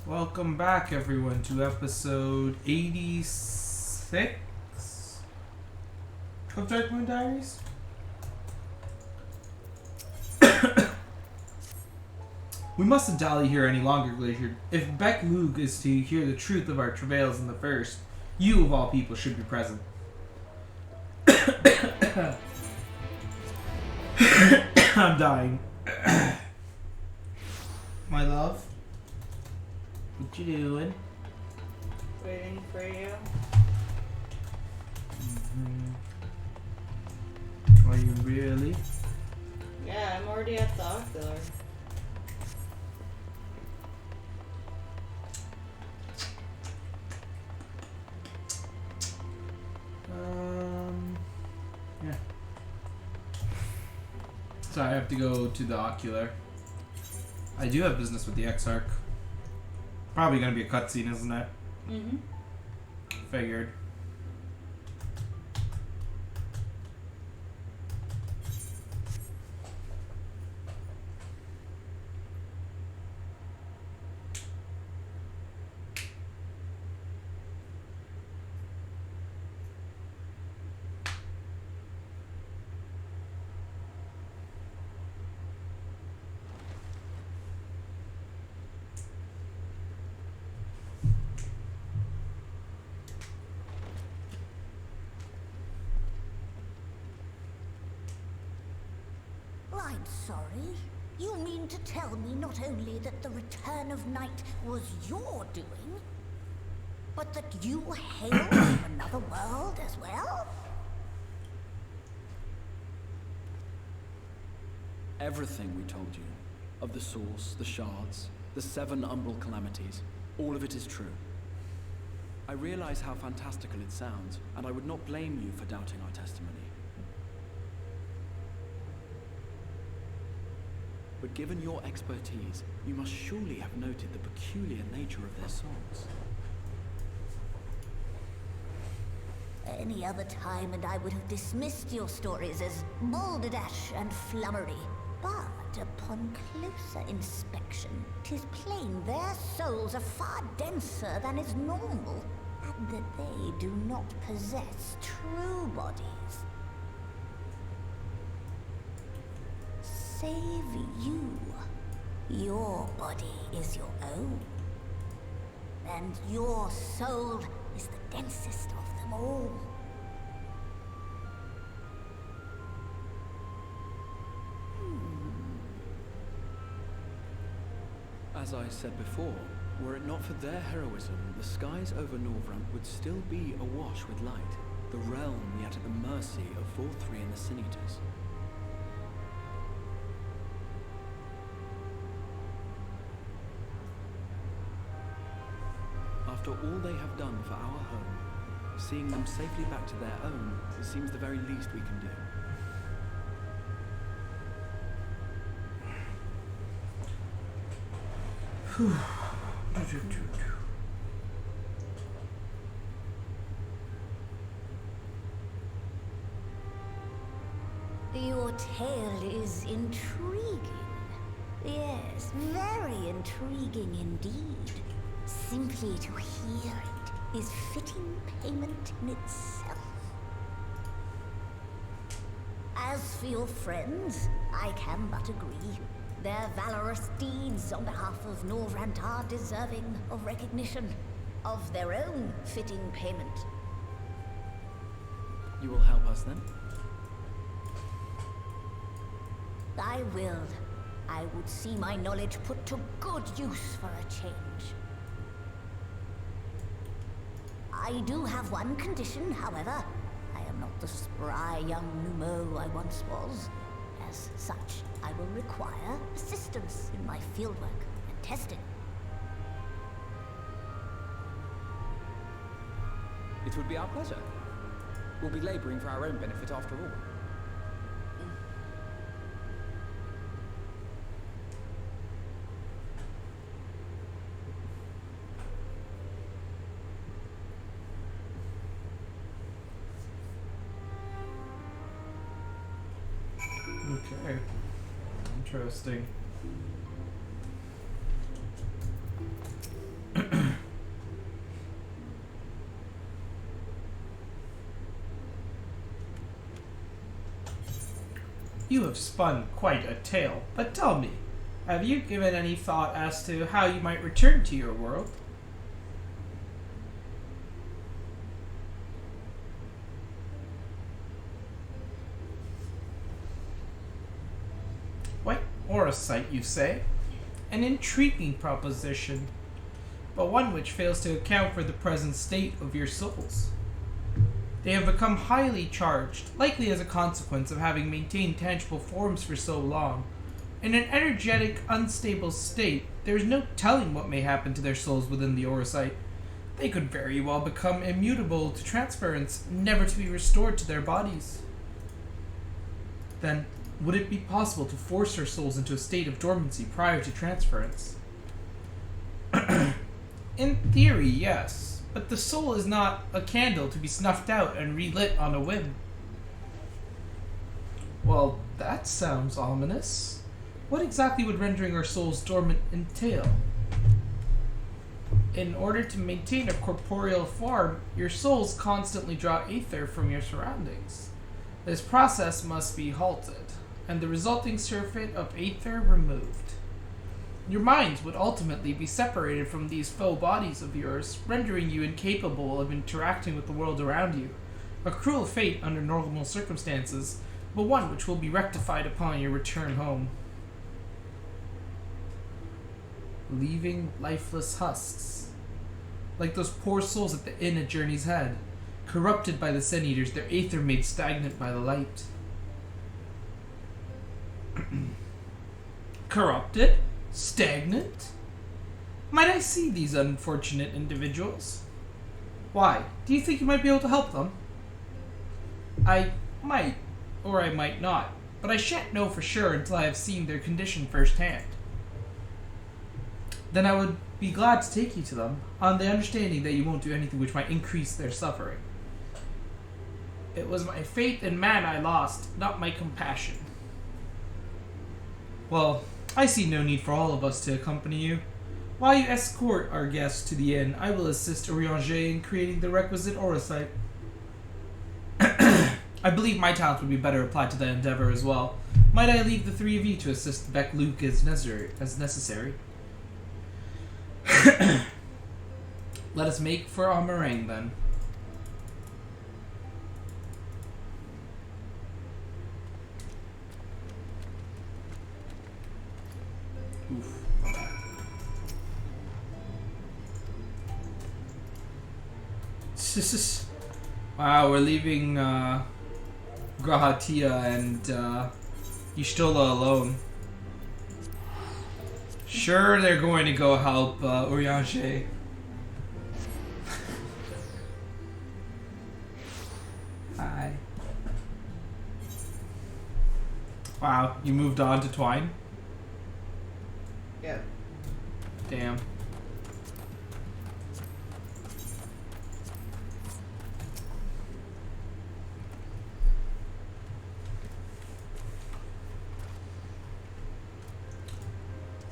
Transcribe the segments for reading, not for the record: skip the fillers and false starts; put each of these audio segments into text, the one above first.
Welcome back, everyone, to episode 86 of Darkmoon Diaries. We mustn't dally here any longer, Glacier. If Beck Luke is to hear the truth of our travails in the first, you of all people should be present. I'm dying. My love, what you doing? Waiting for you. Are you really? Yeah, I'm already at the ocular. Yeah. So I have to go to the ocular. I do have business with the Exarch. Probably gonna be a cutscene, isn't it? Mm-hmm. Figured. I'm sorry. You mean to tell me not only that the return of night was your doing, but that you hail from another world as well? Everything we told you, of the source, the shards, the 7 umbral calamities, all of it is true. I realize how fantastical it sounds, and I would not blame you for doubting our testimony. But given your expertise, you must surely have noted the peculiar nature of their songs. Any other time and I would have dismissed your stories as balderdash and flummery. But upon closer inspection, 'tis plain their souls are far denser than is normal, and that they do not possess true bodies. Save you. Your body is your own. And your soul is the densest of them all. As I said before, were it not for their heroism, the skies over Norvrant would still be awash with light, the realm yet at the mercy of Vorthri and the Sin Eaters. After all they have done for our home, seeing them safely back to their own seems the very least we can do. Your tale is intriguing. Yes, very intriguing indeed. Simply to hear it is fitting payment in itself. As for your friends, I can but agree. Their valorous deeds on behalf of Norvrant are deserving of recognition, of their own fitting payment. You will help us then? I will. I would see my knowledge put to good use for a change. I do have one condition, however. I am not the spry young Numo I once was. As such, I will require assistance in my fieldwork and testing. It would be our pleasure. We'll be laboring for our own benefit after all. Okay. Interesting. You have spun quite a tale, but tell me, have you given any thought as to how you might return to your world? White Orosite, you say? An intriguing proposition, but one which fails to account for the present state of your souls. They have become highly charged, likely as a consequence of having maintained tangible forms for so long. In an energetic, unstable state, there is no telling what may happen to their souls within the Orosite. They could very well become immutable to transference, never to be restored to their bodies. Then, would it be possible to force our souls into a state of dormancy prior to transference? In theory, yes, but the soul is not a candle to be snuffed out and relit on a whim. Well, that sounds ominous. What exactly would rendering our souls dormant entail? In order to maintain a corporeal form, your souls constantly draw aether from your surroundings. This process must be halted, and the resulting surfeit of aether removed. Your minds would ultimately be separated from these faux bodies of yours, rendering you incapable of interacting with the world around you. A cruel fate under normal circumstances, but one which will be rectified upon your return home. Leaving lifeless husks. Like those poor souls at the inn at Journey's Head, corrupted by the Sin Eaters, their aether made stagnant by the light. Corrupted? Stagnant? Might I see these unfortunate individuals? Why? Do you think you might be able to help them? I might, or I might not, but I shan't know for sure until I have seen their condition firsthand. Then I would be glad to take you to them, on the understanding that you won't do anything which might increase their suffering. It was my faith in man I lost, not my compassion. Well, I see no need for all of us to accompany you. While you escort our guests to the inn, I will assist Urianger in creating the requisite Orosite. I believe my talents would be better applied to that endeavor as well. Might I leave the three of you to assist Beck Luke as necessary? Let us make for our meringue, then. Oof. Wow, we're leaving Grahatia and Y'shtola alone. Sure, they're going to go help Urianger. Hi. Wow, you moved on to Twine? Yep. Damn.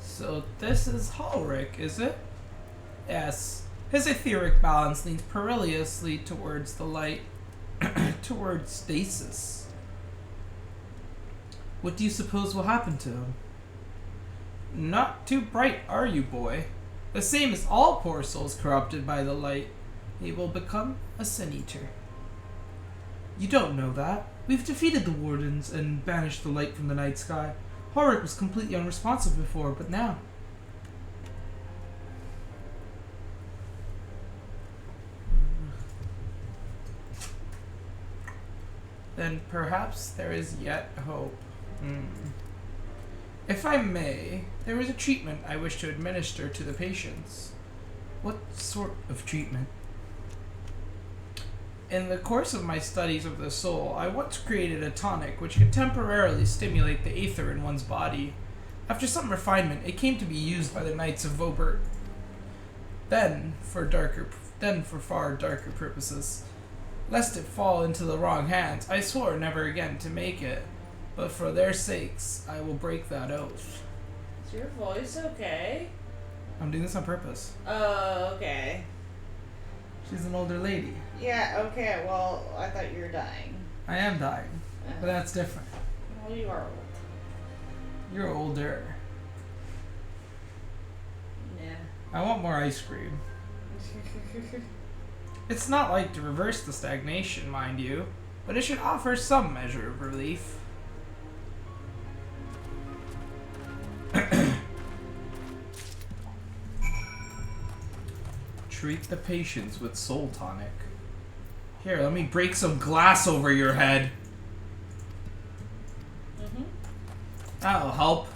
So this is Halric, is it? Yes. His etheric balance leans perilously towards the light, towards stasis. What do you suppose will happen to him? Not too bright, are you, boy? The same as all poor souls corrupted by the light. He will become a Sin Eater. You don't know that. We've defeated the Wardens and banished the light from the night sky. Halric was completely unresponsive before, but now... Then perhaps there is yet hope. If I may, there is a treatment I wish to administer to the patients. What sort of treatment? In the course of my studies of the soul, I once created a tonic which could temporarily stimulate the aether in one's body. After some refinement, it came to be used by the Knights of Vobert. Then for far darker purposes. Lest it fall into the wrong hands, I swore never again to make it. But for their sakes, I will break that oath. Is your voice okay? I'm doing this on purpose. Oh, okay. She's an older lady. Yeah, okay, well, I thought you were dying. I am dying, but that's different. Well, you are old. You're older. Yeah. I want more ice cream. It's not like to reverse the stagnation, mind you, but it should offer some measure of relief. Treat the patients with soul tonic. Here, let me break some glass over your head. Mm-hmm. That'll help.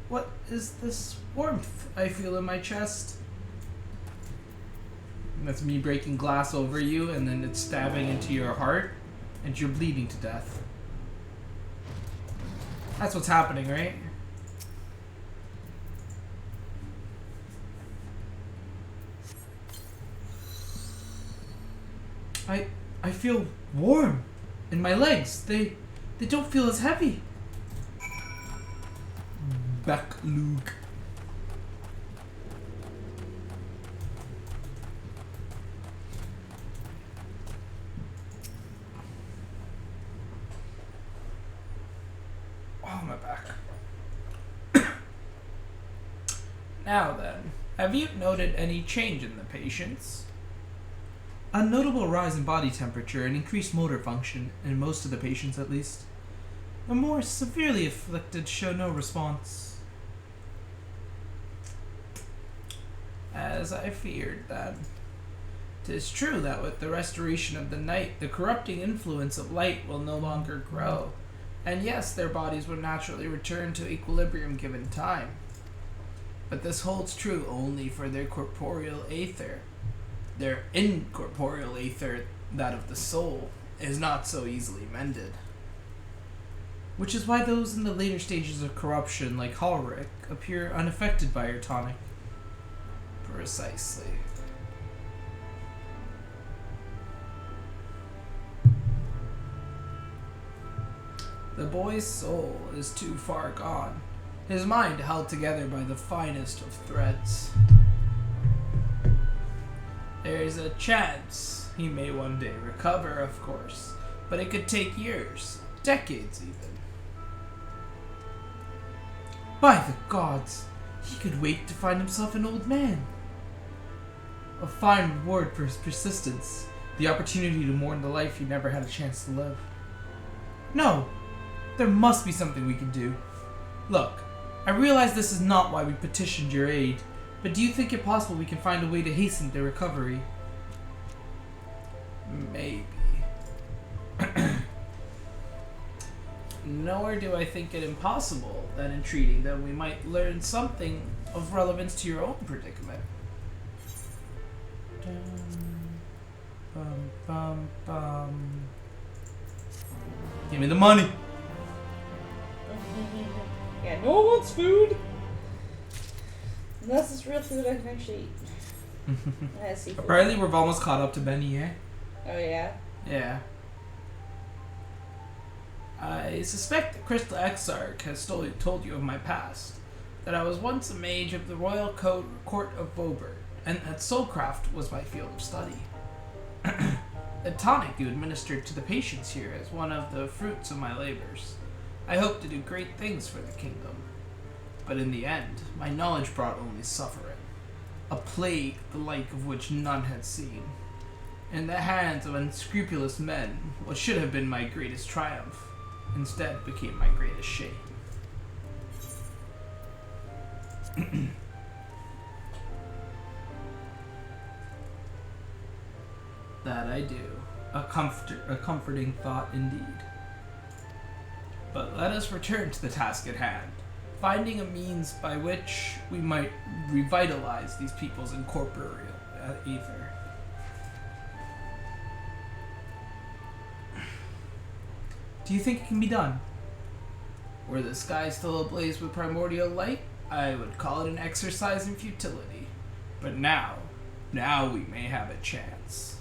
What is this warmth I feel in my chest? And that's me breaking glass over you, and then it's stabbing into your heart, and you're bleeding to death. That's what's happening, right? I feel warm in my legs. They don't feel as heavy. Back, Luke. Oh, my back. Now then, have you noted any change in the patients? A notable rise in body temperature and increased motor function, in most of the patients at least. The more severely afflicted show no response. As I feared, then. 'Tis true that with the restoration of the night, the corrupting influence of light will no longer grow, and yes, their bodies will naturally return to equilibrium given time. But this holds true only for their corporeal aether. Their incorporeal aether, that of the soul, is not so easily mended. Which is why those in the later stages of corruption, like Halric, appear unaffected by your tonic. Precisely. The boy's soul is too far gone, his mind held together by the finest of threads. There's a chance he may one day recover, of course, but it could take years, decades even. By the gods, he could wait to find himself an old man. A fine reward for his persistence, the opportunity to mourn the life he never had a chance to live. No, there must be something we can do. Look, I realize this is not why we petitioned your aid, but do you think it possible we can find a way to hasten their recovery? Maybe. Nor do I think it impossible that in treating them we might learn something of relevance to your own predicament. Bum, bum, bum. Give me the money! Yeah, no one wants food. Unless it's real food I can actually eat. I see food. Apparently we've almost caught up to Benny, eh? Oh yeah? Yeah. I suspect that Crystal Exarch has told you of my past, that I was once a mage of the Royal Court of Vobert, and that soulcraft was my field of study. The tonic you administered to the patients here is one of the fruits of my labors. I hope to do great things for the kingdom. But in the end, my knowledge brought only suffering, a plague the like of which none had seen. In the hands of unscrupulous men, what should have been my greatest triumph instead became my greatest shame. That I do. A comforting thought indeed. But let us return to the task at hand, finding a means by which we might revitalize these people's incorporeal ether. Do you think it can be done? Were the sky still ablaze with primordial light, I would call it an exercise in futility. But now we may have a chance.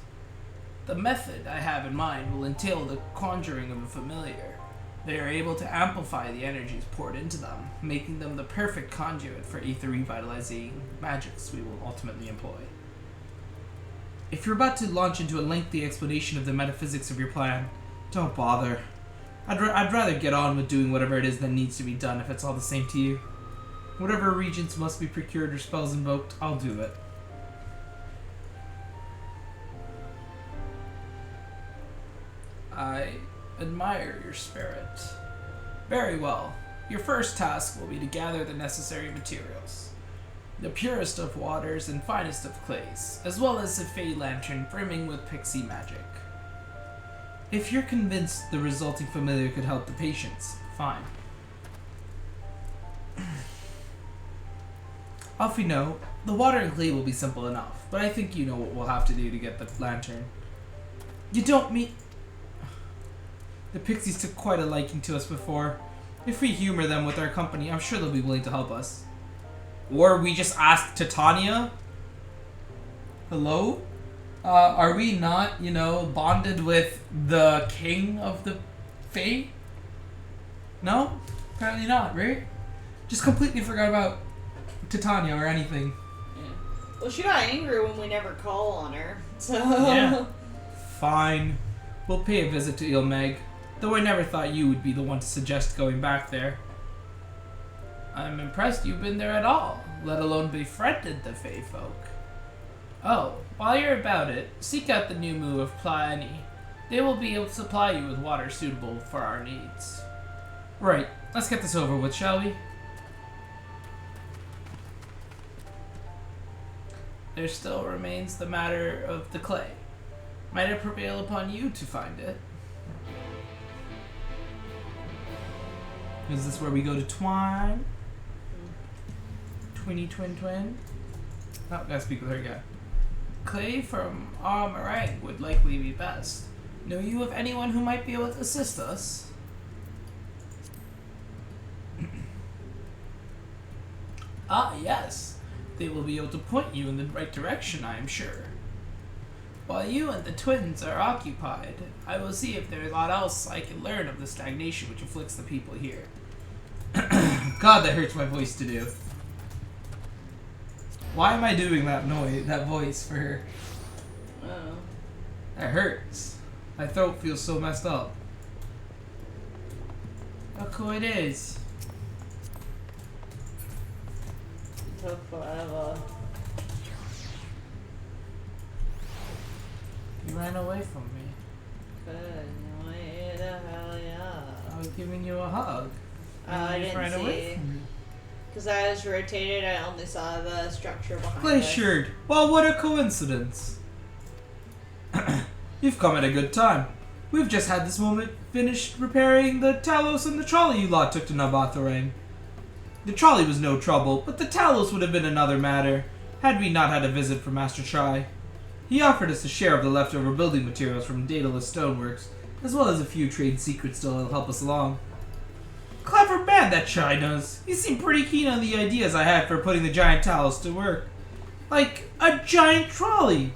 The method I have in mind will entail the conjuring of a familiar. They are able to amplify the energies poured into them, making them the perfect conduit for ether revitalizing magics we will ultimately employ. If you're about to launch into a lengthy explanation of the metaphysics of your plan, don't bother. I'd rather get on with doing whatever it is that needs to be done if it's all the same to you. Whatever regents must be procured or spells invoked, I'll do it. I admire your spirit. Very well. Your first task will be to gather the necessary materials. The purest of waters and finest of clays, as well as a fey lantern brimming with pixie magic. If you're convinced the resulting familiar could help the patients, fine. Off you know, the water and clay will be simple enough, but I think you know what we'll have to do to get the lantern. You don't mean... The pixies took quite a liking to us before. If we humor them with our company, I'm sure they'll be willing to help us. Or we just ask Titania? Hello? Are we not, bonded with the king of the Fae? No? Apparently not, right? Just completely forgot about Titania or anything. Yeah. Well, she got angry when we never call on her, so... Yeah. Fine. We'll pay a visit to Ilmeg, though I never thought you would be the one to suggest going back there. I'm impressed you've been there at all, let alone befriended the Fae folk. Oh, while you're about it, seek out the new Moo of Pliny. They will be able to supply you with water suitable for our needs. Right, let's get this over with, shall we? There still remains the matter of the clay. Might it prevail upon you to find it? Is this where we go to Twine? Twin? Oh, gotta speak with her again. Clay from Meringue would likely be best. Know you of anyone who might be able to assist us? Ah, yes. They will be able to point you in the right direction, I am sure. While you and the twins are occupied, I will see if there is aught else I can learn of the stagnation which afflicts the people here. God, that hurts my voice to do. Why am I doing that voice for her? Oh. That hurts. My throat feels so messed up. Look who it is. It took forever. You ran away from me. Good. Wait the hell yeah. I was giving you a hug. I You just didn't ran away see. from me. Because I was rotated, I only saw the structure behind us. Glaciered. Well, what a coincidence. You've come at a good time. We've just had this moment finished repairing the Talos and the trolley you lot took to Nabatharang. The trolley was no trouble, but the Talos would have been another matter, had we not had a visit from Master Chai. He offered us a share of the leftover building materials from Daedalus Stoneworks, as well as a few trade secrets to help us along. Clever man, that Chai does. He seemed pretty keen on the ideas I had for putting the giant Talos to work. Like a giant trolley.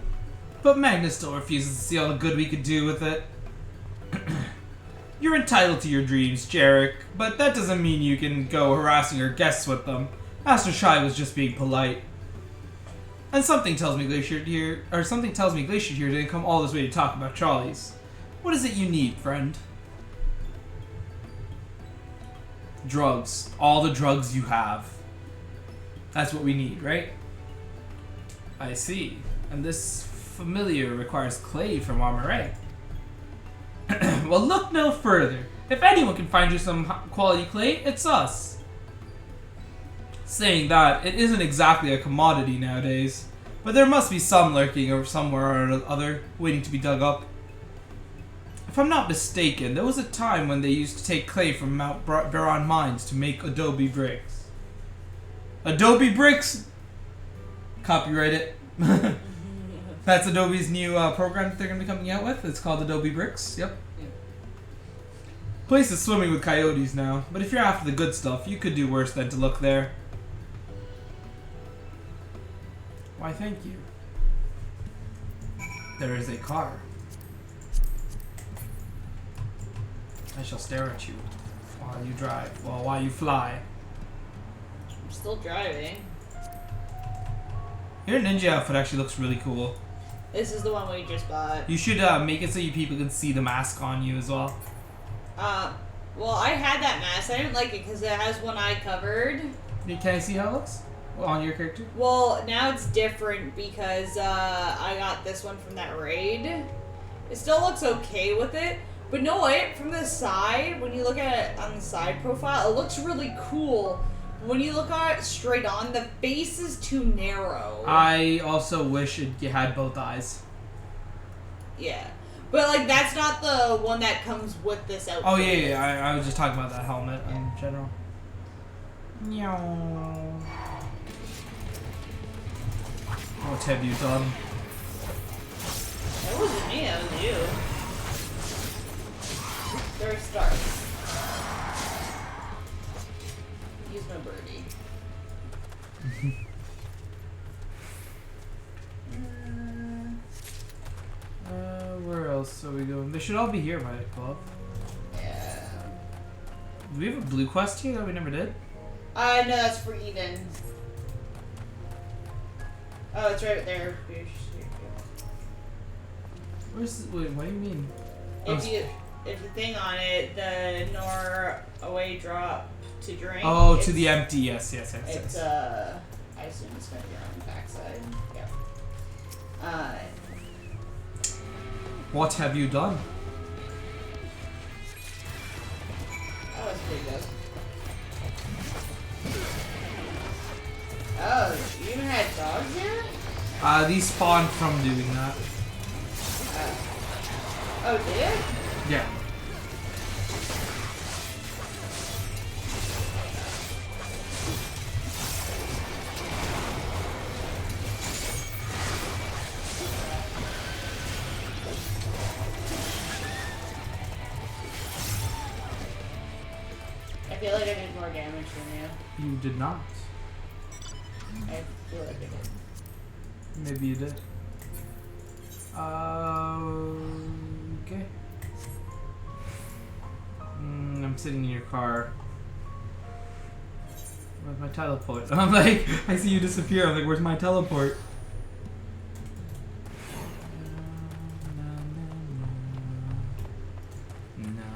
But Magnus still refuses to see all the good we could do with it. You're entitled to your dreams, Jarek, but that doesn't mean you can go harassing your guests with them. Master Chai was just being polite. And something tells me Glacier here didn't come all this way to talk about trolleys. What is it you need, friend? Drugs. All the drugs you have. That's what we need, right? I see. And this familiar requires clay from Armoray. Well, look no further. If anyone can find you some quality clay, it's us. Saying that, it isn't exactly a commodity nowadays, but there must be some lurking somewhere or other, waiting to be dug up. If I'm not mistaken, there was a time when they used to take clay from Mount Baron mines to make adobe bricks. Adobe bricks? Copyright it. That's Adobe's new program that they're going to be coming out with. It's called Adobe Bricks. Yep. Yeah. Place is swimming with coyotes now, but if you're after the good stuff, you could do worse than to look there. Why, thank you. There is a car. I shall stare at you while you drive, while you fly. I'm still driving. Your ninja outfit actually looks really cool. This is the one we just bought. You should make it so you people can see the mask on you as well. Well, I had that mask. I didn't like it because it has one eye covered. Can I see how it looks? On your character? Well, now it's different because I got this one from that raid. It still looks okay with it, but no, from the side, when you look at it on the side profile, it looks really cool. When you look at it straight on, the face is too narrow. I also wish it had both eyes. Yeah. But, like, that's not the one that comes with this outfit. Oh, yeah. I was just talking about that helmet in general. What have you done? It wasn't me, that was you. They're stars. Use my birdie. Where else are we going? They should all be here by club. Yeah. Do we have a blue quest here that we never did? No, that's for Eden. Oh, it's right there. Where's wait, what do you mean? If you thing on it, the Norway drop to drink. Oh, to the empty. Yes. It's I assume it's gonna be on the backside. Yep. What have you done? That was pretty good. Oh, you even had dogs here? These spawned from doing that. Oh, did? Yeah. I feel like I did more damage than you. You did not. I feel like I did. Maybe you did. Okay. I'm sitting in your car. Where's my teleport? I'm like, I see you disappear. I'm like, where's my teleport?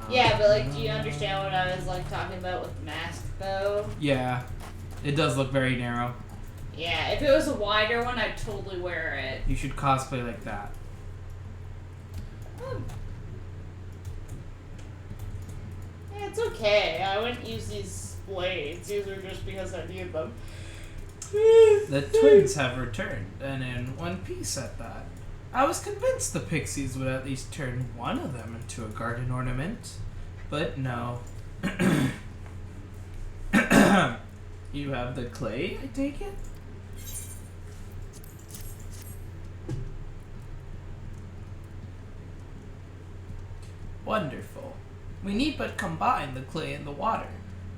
Yeah, but like, do you understand what I was like talking about with the mask though? Yeah. It does look very narrow. Yeah, if it was a wider one, I'd totally wear it. You should cosplay like that. Yeah, it's okay. I wouldn't use these blades. These are just because I need them. The twins have returned, and in one piece at that. I was convinced the pixies would at least turn one of them into a garden ornament, but no. You have the clay, I take it? Wonderful. We need but combine the clay and the water,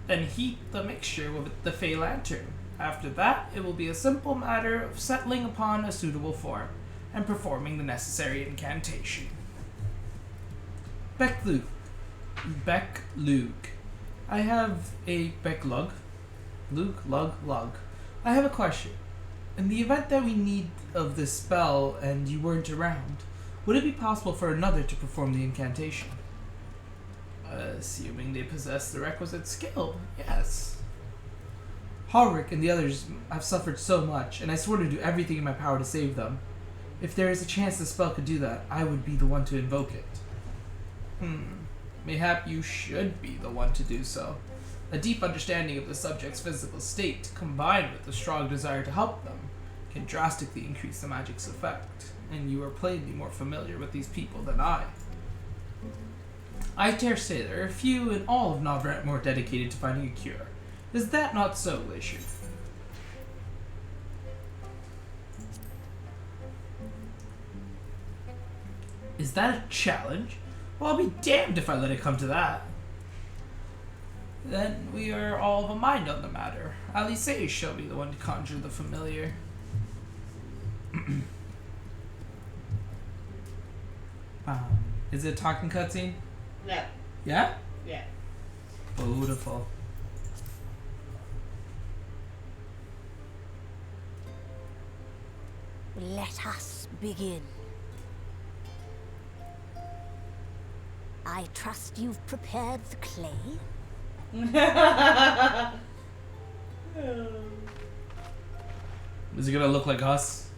then heat the mixture with the Fey Lantern. After that, it will be a simple matter of settling upon a suitable form and performing the necessary incantation. Becklug. I have a Becklug. Lug. I have a question. In the event that we need of this spell and you weren't around, would it be possible for another to perform the incantation? Assuming they possess the requisite skill, yes. Harwick and the others have suffered so much, and I swore to do everything in my power to save them. If there is a chance the spell could do that, I would be the one to invoke it. Mayhap you should be the one to do so. A deep understanding of the subject's physical state, combined with a strong desire to help them, can drastically increase the magic's effect, and you are plainly more familiar with these people than I. I dare say there are few in all of Navarrete more dedicated to finding a cure. Is that not so, Glacier? Is that a challenge? Well, I'll be damned if I let it come to that. Then we are all of a mind on the matter. Alice shall be the one to conjure the familiar. Is it a talking cutscene? No. Yeah? Yeah. Beautiful. Let us begin. I trust you've prepared the clay? Is it gonna look like us?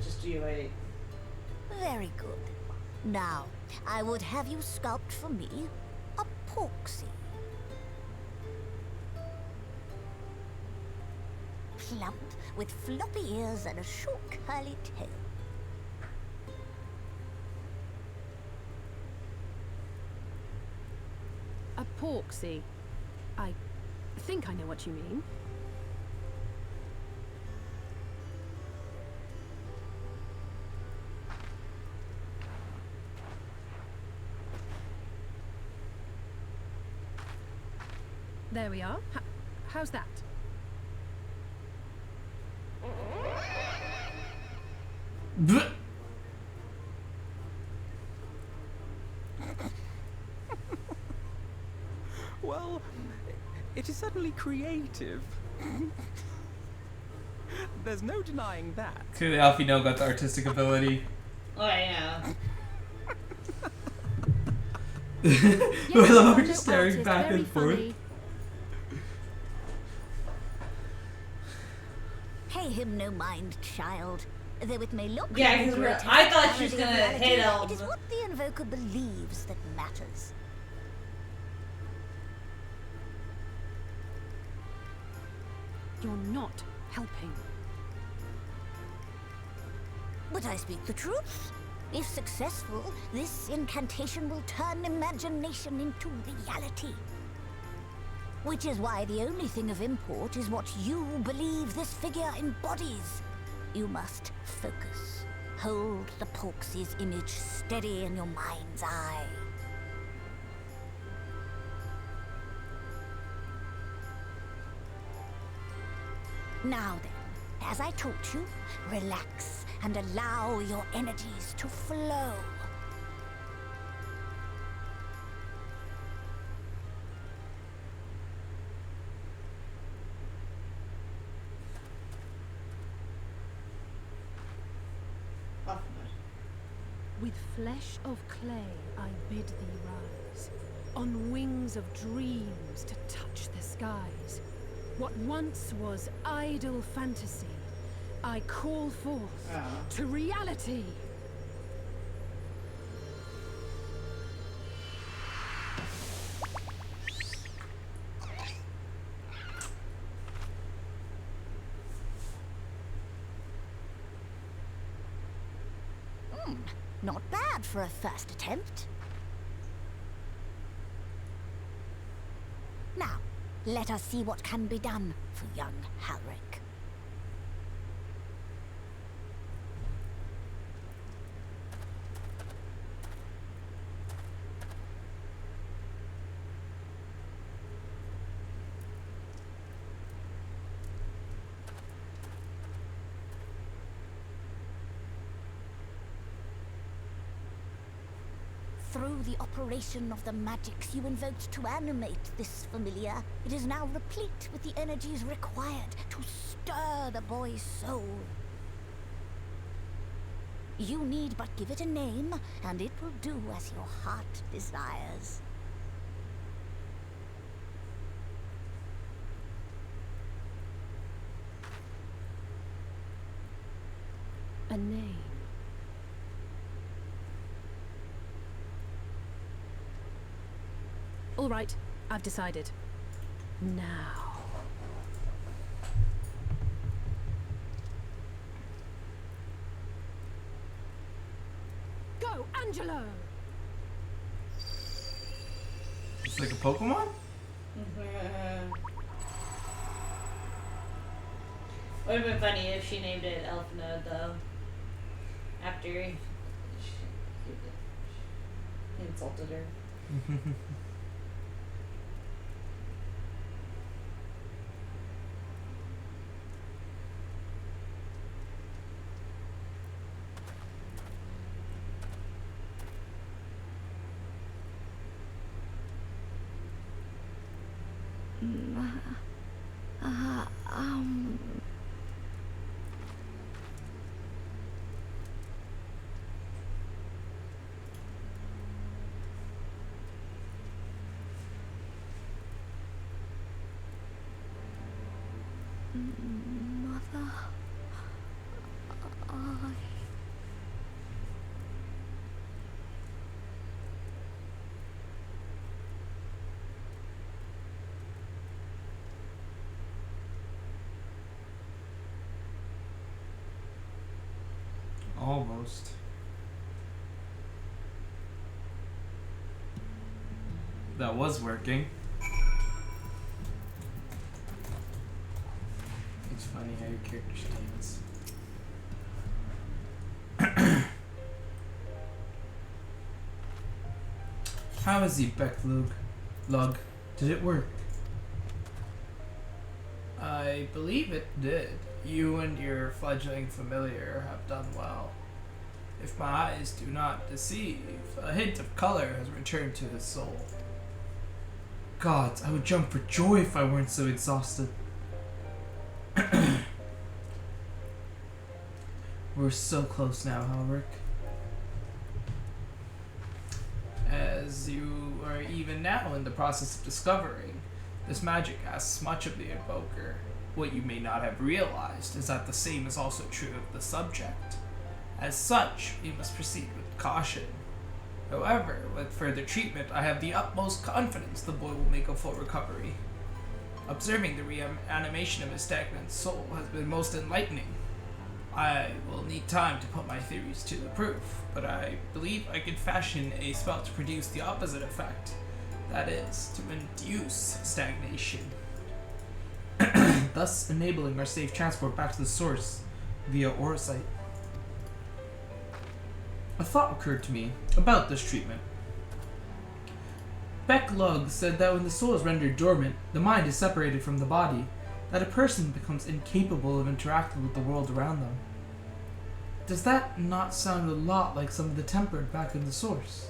Just you wait. Very good. Now, I would have you sculpt for me a porksy. Plump, with floppy ears and a short curly tail. A porksy. I think I know what you mean. There we are. How's that? Blech. Well, it is certainly creative. There's no denying that. Clearly Alfino got the artistic ability. Oh yeah. I love how we're just staring back and forth. Pay him no mind, child. Though it may look Yeah, like because a grotesque I thought she was parody of gonna reality, hit It is him. what the invoker believes that matters. You're not helping. But I speak the truth. If successful, this incantation will turn imagination into reality. Which is why the only thing of import is what you believe this figure embodies. You must focus. Hold the Porksy's image steady in your mind's eye. Now then, as I taught you, relax and allow your energies to flow. With flesh of clay I bid thee rise, on wings of dreams to touch the skies. What once was idle fantasy, I call forth to reality. Not bad for a first attempt. Now, let us see what can be done for young Halric. Through the operation of the magics you invoked to animate this familiar, it is now replete with the energies required to stir the boy's soul. You need but give it a name, and it will do as your heart desires. A name. All right, I've decided. Now. Go, Angelo! It's like a Pokemon? Would have been funny if she named it Elfnode though. After he insulted her. Mother, I... Almost. That was working. It's funny how your character stands. How is he, Lug? Did it work? I believe it did. You and your fledgling familiar have done well. If my eyes do not deceive, a hint of color has returned to his soul. Gods, I would jump for joy if I weren't so exhausted. We're so close now, Halric. As you are even now in the process of discovering, this magic asks much of the invoker. What you may not have realized is that the same is also true of the subject. As such, we must proceed with caution. However, with further treatment, I have the utmost confidence the boy will make a full recovery. Observing the reanimation of his stagnant soul has been most enlightening. I will need time to put my theories to the proof, but I believe I could fashion a spell to produce the opposite effect. That is, to induce stagnation. Thus enabling our safe transport back to the source via Orosight. A thought occurred to me about this treatment. Lug said that when the soul is rendered dormant, the mind is separated from the body, that a person becomes incapable of interacting with the world around them. Does that not sound a lot like some of the tempered back in the source?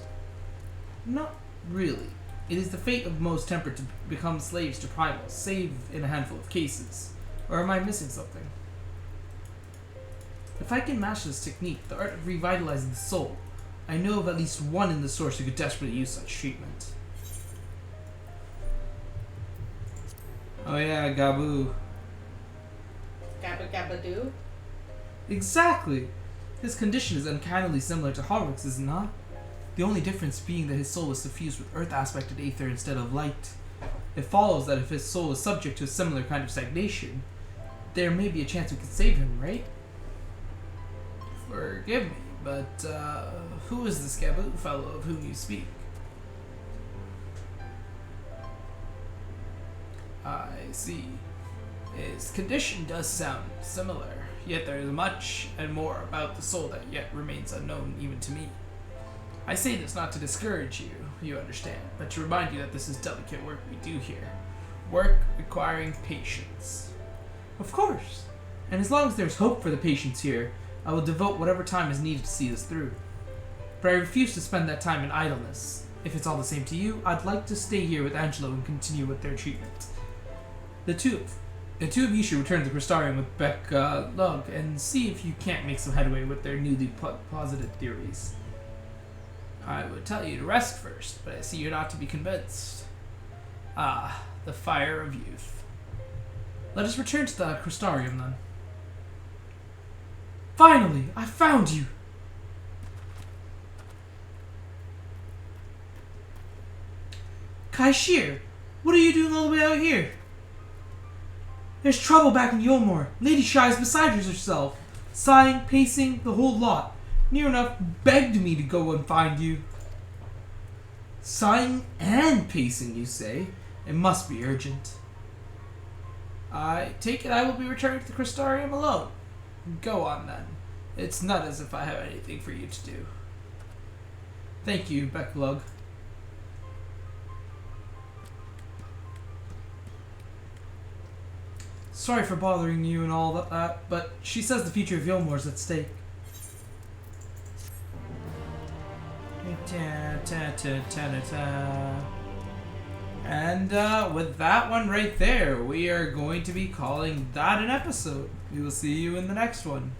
Not really. It is the fate of most tempered to become slaves to primals, save in a handful of cases. Or am I missing something? If I can master this technique, the art of revitalizing the soul, I know of at least one in the source who could desperately use such treatment. Oh yeah, Gabu. Gabba-gabba-doo? Exactly! His condition is uncannily similar to Halric's, is it not? The only difference being that his soul was suffused with earth-aspected aether instead of light. It follows that if his soul is subject to a similar kind of stagnation, there may be a chance we could save him, right? Forgive me, but who is this Gabu fellow of whom you speak? I see. His condition does sound similar, yet there is much and more about the soul that yet remains unknown even to me. I say this not to discourage you, you understand, but to remind you that this is delicate work we do here. Work requiring patience. Of course, and as long as there's hope for the patients here, I will devote whatever time is needed to see this through. But I refuse to spend that time in idleness. If it's all the same to you, I'd like to stay here with Angelo and continue with their treatment. The two of you should return to the Crystarium with Lug and see if you can't make some headway with their newly posited theories. I would tell you to rest first, but I see you're not to be convinced. Ah, the fire of youth. Let us return to the Crystarium then. Finally, I found you! Kaishir, what are you doing all the way out here? There's trouble back in Yolmor. Lady Shy is beside herself. Sighing, pacing, the whole lot. Near enough begged me to go and find you. Sighing and pacing, you say? It must be urgent. I take it I will be returning to the Crystarium alone. Go on then. It's not as if I have anything for you to do. Thank you, Lug. Sorry for bothering you and all that, but she says the future of Yolmor is at stake. And with that one right there, we are going to be calling that an episode. We will see you in the next one.